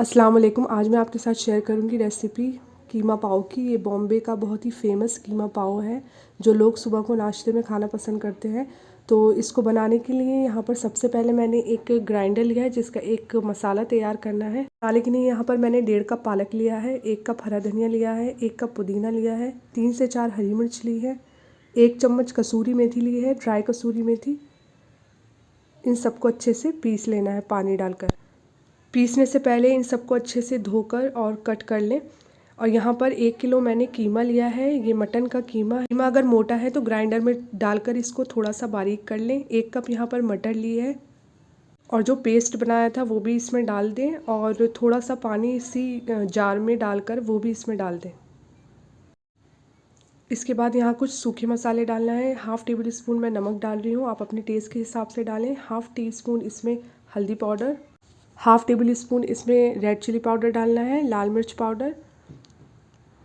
अस्सलाम वालेकुम। आज मैं आपके साथ शेयर करूंगी रेसिपी कीमा पाव की। ये बॉम्बे का बहुत ही फेमस कीमा पाव है जो लोग सुबह को नाश्ते में खाना पसंद करते हैं। तो इसको बनाने के लिए यहाँ पर सबसे पहले मैंने एक ग्राइंडर लिया है जिसका एक मसाला तैयार करना है। मसाले के लिए यहाँ पर मैंने 1.5 कप पालक लिया है, 1 कप हरा धनिया लिया है, 1 कप पुदीना लिया है, 3 से 4 हरी मिर्च ली है, 1 चम्मच कसूरी मेथी ली है, ड्राई कसूरी मेथी। इन सबको अच्छे से पीस लेना है पानी डालकर। पीसने से पहले इन सबको अच्छे से धोकर और कट कर लें। और यहाँ पर 1 किलो मैंने कीमा लिया है, ये मटन का कीमा अगर मोटा है तो ग्राइंडर में डालकर इसको थोड़ा सा बारीक कर लें। 1 कप यहाँ पर मटर लिए है और जो पेस्ट बनाया था वो भी इसमें डाल दें और थोड़ा सा पानी इसी जार में डालकर वो भी इसमें डाल दें। इसके बाद यहाँ कुछ सूखे मसाले डालना है। 1/2 टेबल स्पून मैं नमक डाल रही हूँ, आप अपने टेस्ट के हिसाब से डालें। 1/2 टी स्पून इसमें हल्दी पाउडर, 1/2 टेबल स्पून इसमें रेड चिली पाउडर डालना है, लाल मिर्च पाउडर,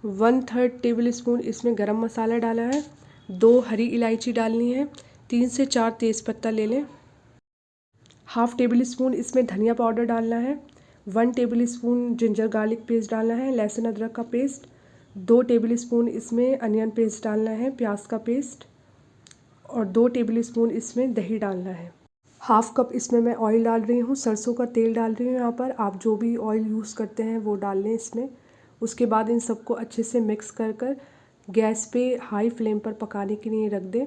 1/3 टेबल स्पून इसमें गरम मसाला डाला है, 2 हरी इलायची डालनी है, 3 से 4 तेज़पत्ता ले लें। 1/2 टेबल स्पून इसमें धनिया पाउडर डालना है, 1 table spoon ginger garlic paste डालना है, लहसुन अदरक का पेस्ट, 2 टेबल स्पून इसमें अनियन पेस्ट डालना है, प्याज का पेस्ट, और 2 टेबल स्पून इसमें दही डालना है। 1/2 कप इसमें मैं ऑयल डाल रही हूँ, सरसों का तेल डाल रही हूँ। यहाँ पर आप जो भी ऑयल यूज़ करते हैं वो डाल लें इसमें। उसके बाद इन सबको अच्छे से मिक्स कर गैस पे हाई फ्लेम पर पकाने के लिए रख दें।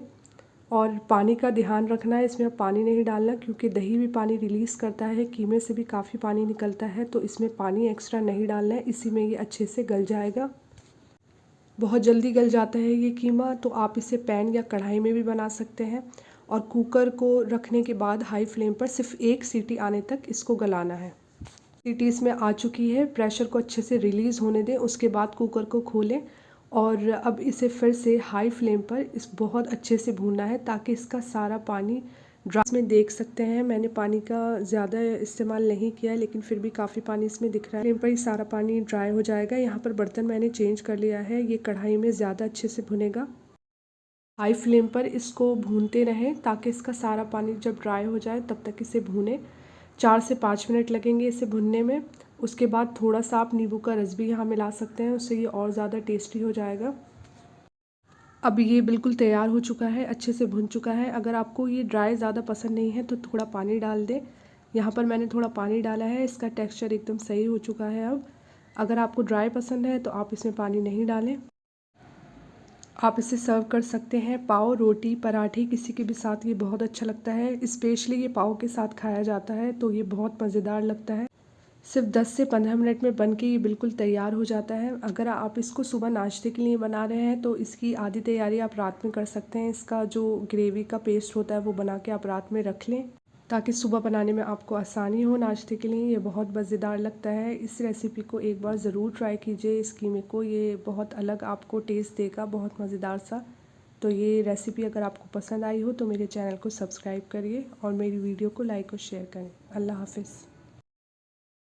और पानी का ध्यान रखना है, इसमें पानी नहीं डालना क्योंकि दही भी पानी रिलीज़ करता है, कीमे से भी काफ़ी पानी निकलता है, तो इसमें पानी एक्स्ट्रा नहीं डालना है, इसी में ये अच्छे से गल जाएगा। बहुत जल्दी गल जाता है ये कीमा, तो आप इसे पैन या कढ़ाई में भी बना सकते हैं। और कुकर को रखने के बाद हाई फ्लेम पर सिर्फ 1 सीटी आने तक इसको गलाना है। सीटी इसमें आ चुकी है, प्रेशर को अच्छे से रिलीज़ होने दें। उसके बाद कुकर को खोलें और अब इसे फिर से हाई फ्लेम पर इस बहुत अच्छे से भूनना है ताकि इसका सारा पानी ड्राई। में देख सकते हैं मैंने पानी का ज़्यादा इस्तेमाल नहीं किया है, लेकिन फिर भी काफ़ी पानी इसमें दिख रहा है। फ्लेम पर ही सारा पानी ड्राई हो जाएगा। यहाँ पर बर्तन मैंने चेंज कर लिया है, ये कढ़ाई में ज़्यादा अच्छे से भुनेगा। हाई फ्लेम पर इसको भूनते रहें ताकि इसका सारा पानी जब ड्राई हो जाए तब तक इसे भूनें। 4 से 5 मिनट लगेंगे इसे भुनने में। उसके बाद थोड़ा सा आप नींबू का रस भी यहाँ मिला सकते हैं, उससे ये और ज़्यादा टेस्टी हो जाएगा। अब ये बिल्कुल तैयार हो चुका है, अच्छे से भुन चुका है। अगर आपको ये ड्राई ज़्यादा पसंद नहीं है तो थोड़ा पानी डाल दें। यहाँ पर मैंने थोड़ा पानी डाला है, इसका टेक्सचर एकदम सही हो चुका है। अब अगर आपको ड्राई पसंद है तो आप इसमें पानी नहीं डालें। आप इसे सर्व कर सकते हैं पाव, रोटी, पराठे किसी के भी साथ ये बहुत अच्छा लगता है। स्पेशली ये पाव के साथ खाया जाता है तो ये बहुत मज़ेदार लगता है। सिर्फ 10 से 15 मिनट में बन के ये बिल्कुल तैयार हो जाता है। अगर आप इसको सुबह नाश्ते के लिए बना रहे हैं तो इसकी आधी तैयारी आप रात में कर सकते हैं। इसका जो ग्रेवी का पेस्ट होता है वो बना के आप रात में रख लें ताकि सुबह बनाने में आपको आसानी हो नाश्ते के लिए। ये बहुत मज़ेदार लगता है। इस रेसिपी को एक बार ज़रूर ट्राई कीजिए, इस कीमे को, ये बहुत अलग आपको टेस्ट देगा, बहुत मज़ेदार सा। तो ये रेसिपी अगर आपको पसंद आई हो तो मेरे चैनल को सब्सक्राइब करिए और मेरी वीडियो को लाइक और शेयर करें। अल्लाह हाफ़िज़।